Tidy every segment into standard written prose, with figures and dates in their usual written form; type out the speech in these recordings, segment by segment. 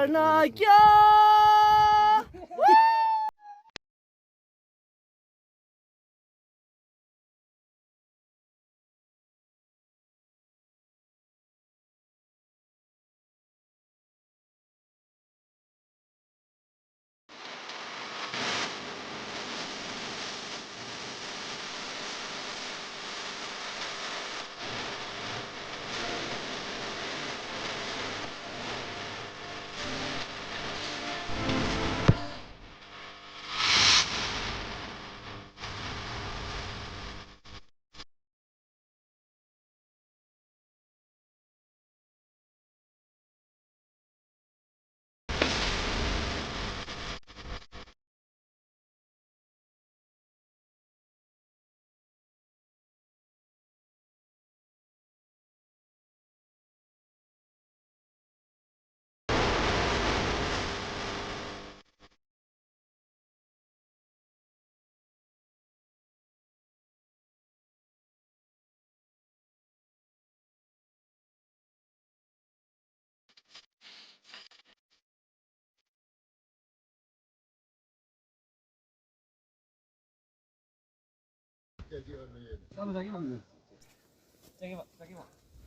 करना क्या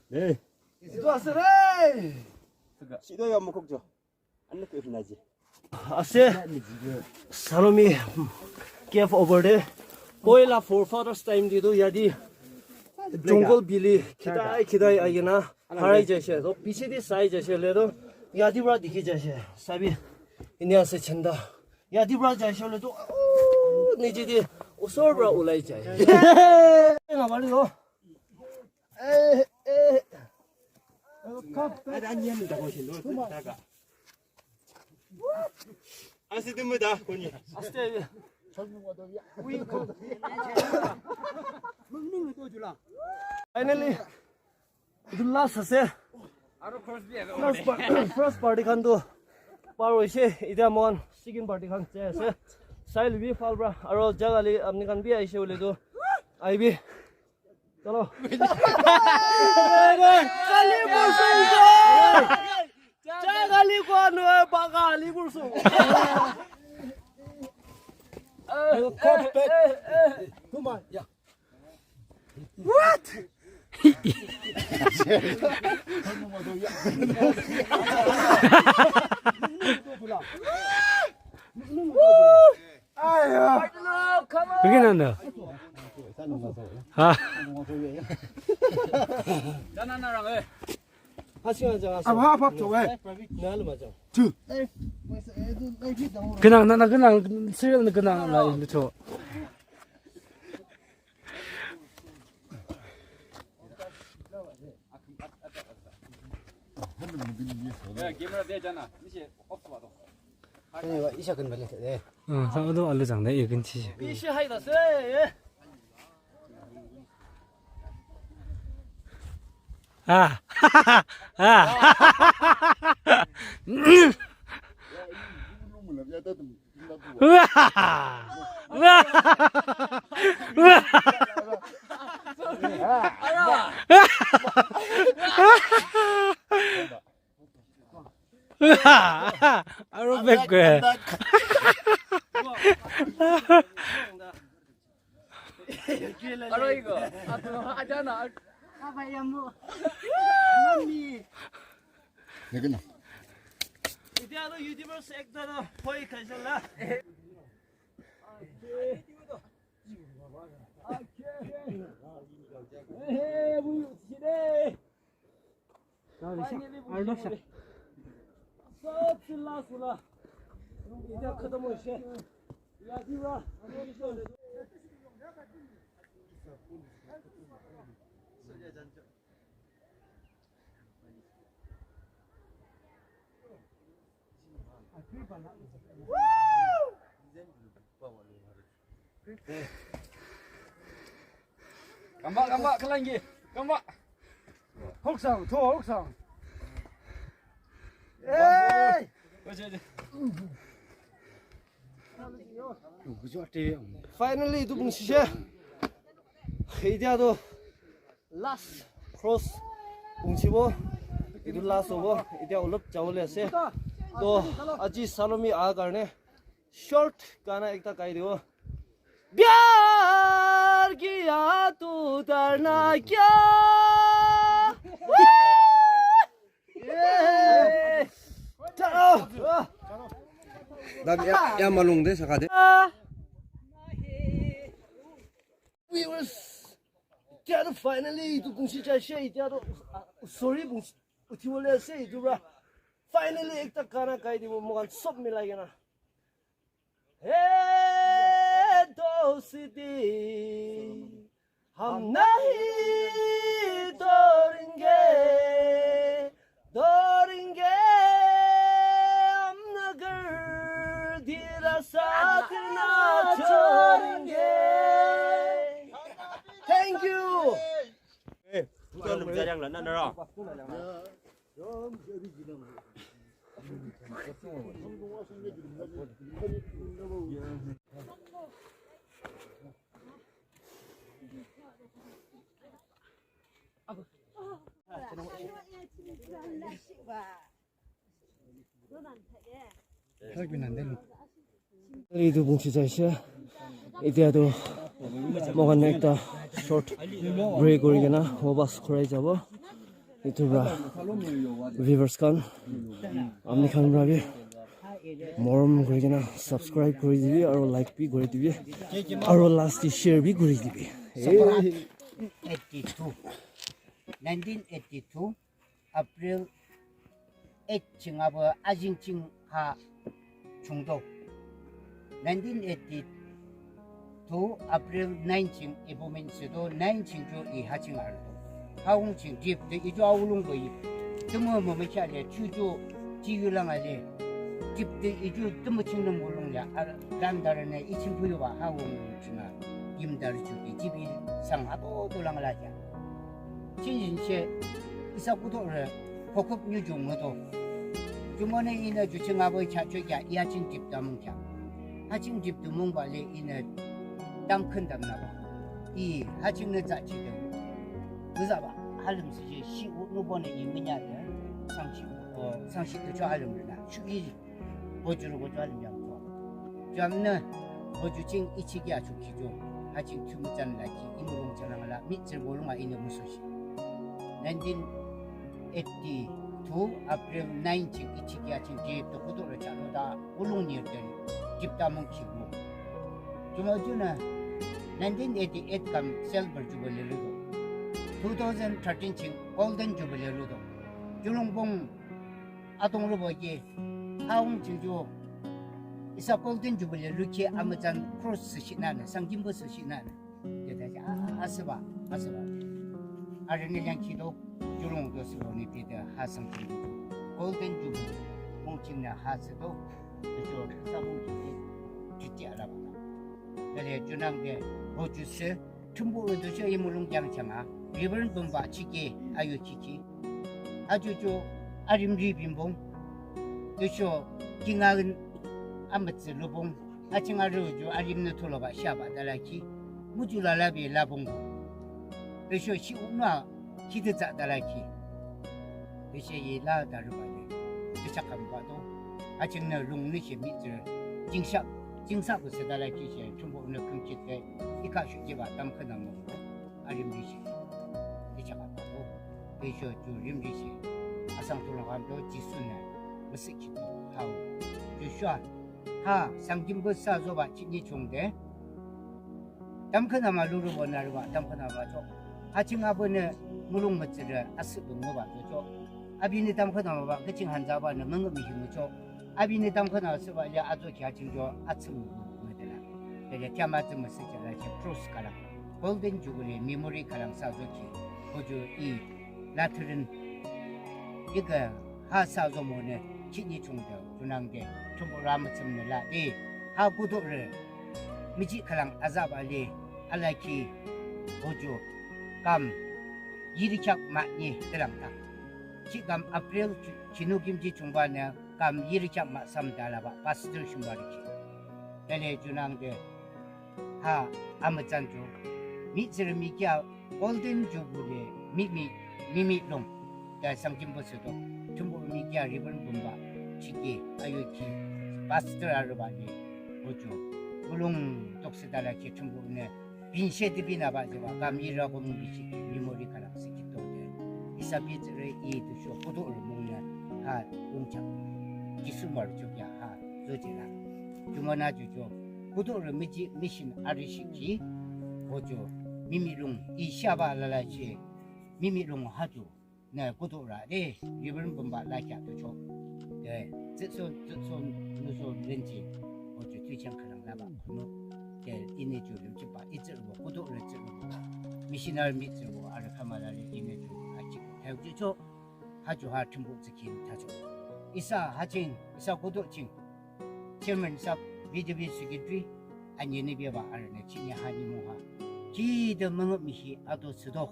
네. itu asre 시도야 뭐 걱정 안 늦게 나지. ase sanomi cave over there poila for first time dido yadi jungle bili khidai ayena harai jaise to piche di sai jaise le do yadi bra dikhi jaise sabi inya se chanda yadi bra jaise le to neji di osor bra ulai jai na bali do ada 안녕히 다 보신 너 다가. 아스드무다 고니. 아스테 finally the last ase first party khan do par hoise ida mon second party khan che ase sail bi falbra aro jagali apni khan bi aise bole do aibi chalo kali bursu jagali ko no bagali bursu come on yeah what 그게 난다. 아. 그냥 나 그냥 수련 그냥 나 저. 응, 사우도 알려장네 이 근치. 비시 하이다세 아. 아. 으아. 으아. 으아. 아로백괴. 바로 이거 하잖아 내가 이대로 유니버스 액터로 거의 가실라 감바 클랑기. 감바. 혹상 더 혹상 에이 Finally itu bungsisya idiado last cross bungsibo itu last obo idia ulap jawle ase तो अजी सालोमी आ करने शॉर्ट गाना एक तक गाई दियो प्यार किया तू डरना क्या 야 말롱데 사가데. We will get finally tu kung si cha she tia to sorry bung uthi wole se tu ra finally ek tak kana kai di mo kan sob milai gana hey dosti हम नहीं दौड़ेंगे हम नगर तेरा साथ ना छोड़ेंगे Thank you. 부자는 부자장 난나라. Itu bungsi saya, itu ada mau nekta short break origina, wabas kurai jabo, itu bra viewers kan, amni kan brabi, morom origina subscribe kuri dibi, aro like bi kuri dibi, aro last share bi kuri dibi. 1982 April 8 징하버 아징징하 중도 1982 April 9징 이보면서도 9징조 이하징알도 하웅징 집도 이조 아울롱도 이 드모 뭐면샤래 추조 지유랑알래 집도 이조 드모 칭는 몰롱야 란다르네 이친 부여와 하웅징아 임다르 주기 집이 상하도 돌랑을 하자 진신세 이사구도를 복급 유종으로도 주머니 이나 주청하고 차초야 이하친 집도 뭉자 하친 집도 뭉발레 이나 땅큰 담나봐 이 하친의 자치도 그사봐 할름스지 시우노번에 이미냐데 상식도 저 할름이나 휴기 보주르고 저 할름이야 저는 보주칭 이치기야 좋기죠 하친 투무짠 라기 이무롱 전화라 밑을 모르마 이는 무소시 1982 April 9일 이치기야 지금 집도 구도를 자르다 울릉리을 때 집다 뭉치고 주마주나 1988 감 셀버 주블리로도 2013 칭 골든 주블리로도 줄롱봉 아동으로 보기 하웅 진주 이사 골든 주블리 루키 아무잔 크로스 시나는 상김버스 시나는 대다지 아스바 아르니랑 기도 주롱도 스로니 비드 하성 진주 골든 주블리 공칭나 하스도 저 사봉지 짓지 알아보다 그래 주남게 보주스 tumbu도 저 이물롱 장창아 리버는 bomba 치기 아유 치기 아주 저 아림리 빈봉 그쇼 긴가은 아무츠 루봉 아칭아르주 아림네 톨로바 샤바 달라키 무줄라라비 라봉 그쇼 시우나 기드자 달라키 그쇼 이라 다르바네 그착함 봐도 아칭네 룽니시 미즈 징사부스 달라키 시 tumbu는 금치때 이카슈지바 담크나모 아림리시 이착함 봐도 그쇼 주 림리시 아상톨로감도 지수네 무스키도 하우 주슈아 하 상김버 사조바 치니 총대 담크나마 루루보 나르바 담크나마죠 하칭아버네 무롱머츠르 아스도 뭐바죠 아비니 담크나마바 그칭 한자바는 멍금이 힘이죠 아비니 담크나스바 야 아조키 하칭조 아츠무 뭐더라 그래 티아마츠 머스지라 프로스카라 골든 주블리 메모리 카랑 사조키 호주 이 라트른 이거 하사조모네 치니 총대 준항게 tumburamutsamnala de hagudore miji kalang azabali alaki bojo kam yirikyak makni terangta chigam april chinugimji chungbane kam yirikyak mak samdalaba pastor shumbariki tele junangde ha amachanjo mitsermikia golden jubilee mimi long da sangkimbosudo tumburmikia ribbon bomba 치기 아유키 바스트라르 바니 보죠 물론 독세달라키 충분히 빈셰드비나 바지와 감이라고 뭉비시 미모리 가락스 기도데 이사비즈를 이드쇼 포도를 먹는 하 용착 기수말 쪽이야 하 저지라 주머나 주죠 포도를 미신 아르시키 보죠 미미룽 이샤바라라시 미미룽 하죠 네 포도라데 일본 본바라키아도 줘 네, 저손 렌지 어저 뒤창 그런 나봐 네, 이내주를 좀 봐. 이쪽으로 고도를 찍고 미시날 밑으로 아르카마라를 이내주로 아직 대우지초 하주하 tumbo 지킨 타조 이사 하진 이사 고도칭 체면 사 비디비 스기드리 아니네 비바 아르네 치니 하니모하 기드 멍미히 아도스도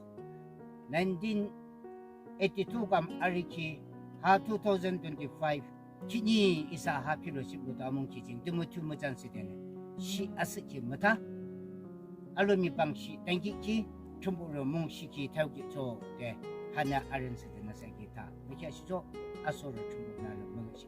1982감 아리키 하 2025 치니 이사 하피로십로 다몽 기진 드무투무 잔스데네 시 아스키 뭐다 알루미 방시 땡기키 tumbo로 몽시키 태우기 저때 하나 아른스데나 세기다 이렇게 하시죠 아소를 tumbo 나는 먹으시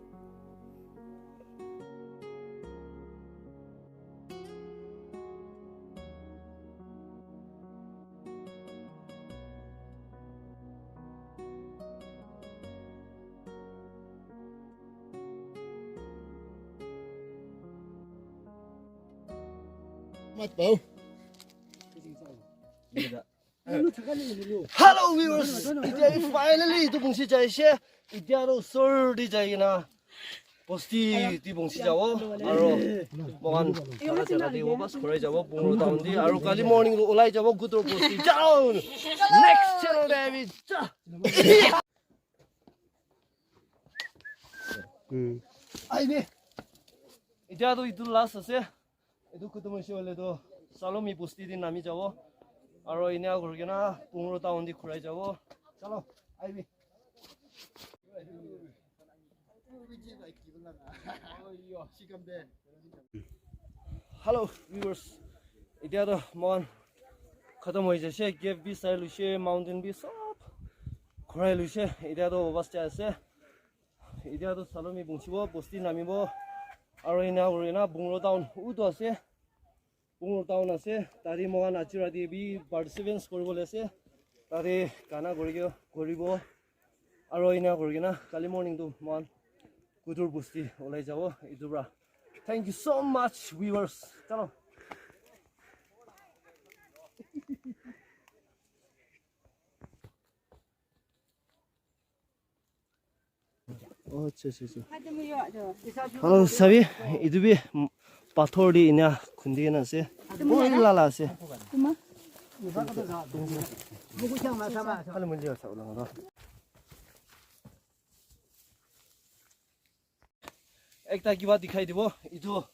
맞다. Hello viewers, today finally itu bungsi jai she, idiaro sir di jai na, posti di bungsi jawo, aro mohan kala jaga di wabas korai jawo, bungro down di, aro kali morning lo ulai jawo gutro posti down, next channel David, Aini, idiaro itu last ase, itu ketemu si oleh tu, Salomi posti di nami jawo. Aro ini aku kena pungro tahun di kurai jawo. Chalo, Ivy. Hello viewers. Ini ada mohon khatam hoye jase cave bi sai lushe mountain bi sob kurai lushe. Ini ada obas jase. Ini ada Salomi bungsibo posti nami bo. Aro ini aku kena pungro tahun udo ase. Pungro town ase tari mohan achira di bi participants koribole ase tari kana koribo aro ina korigena kali morning tu mohan kutur busti olai jabo idubra thank you so much viewers chalo oh che hello sabi idubi pathor di ina khundi na se oi lala se kuma buku chama sama hal mun liya sa ulang ro ekta ki baat dikhai dibo idu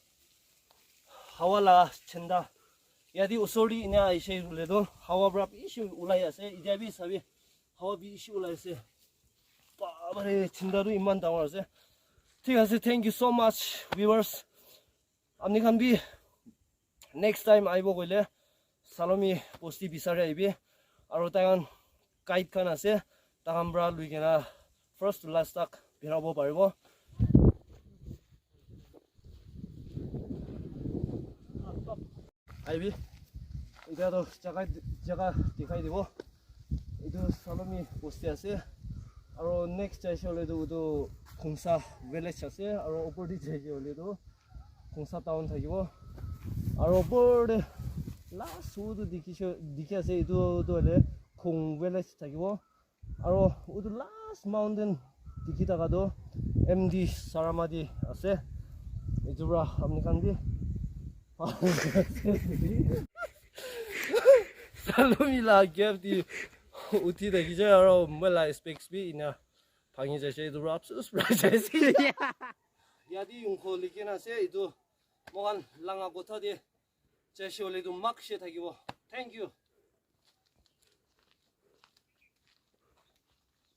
hawa la chenda yadi usori ina aise le do hawa brap issue ulai ase idabi sabi hawa bi issue ulai ase babare chinda ru iman dawar ase thik ase thank you so much viewers Amni khan bi next time aibo goile Salomi posti bisare aibi aro tagan kite khan ase tagan bra luigena first to last tak birabo paribo aibi ida to jaga dikhai dibo idu Salomi posti ase aro next jaise hole do khungsa village ase aro opor di jaise hole do Khungsa town thakibo aro opor last udu dikhi ase idu hole khung village thakibo aro udu last mountain dikhi taka do MD Saramadi ase idura amni khan bi Salomi la gave di uti dekhi jai aro mala specs bi ina phangi jaise idura absus price yadi yungko likena se itu mohan langa gotha de cheshe ole du mak she thakibo thank you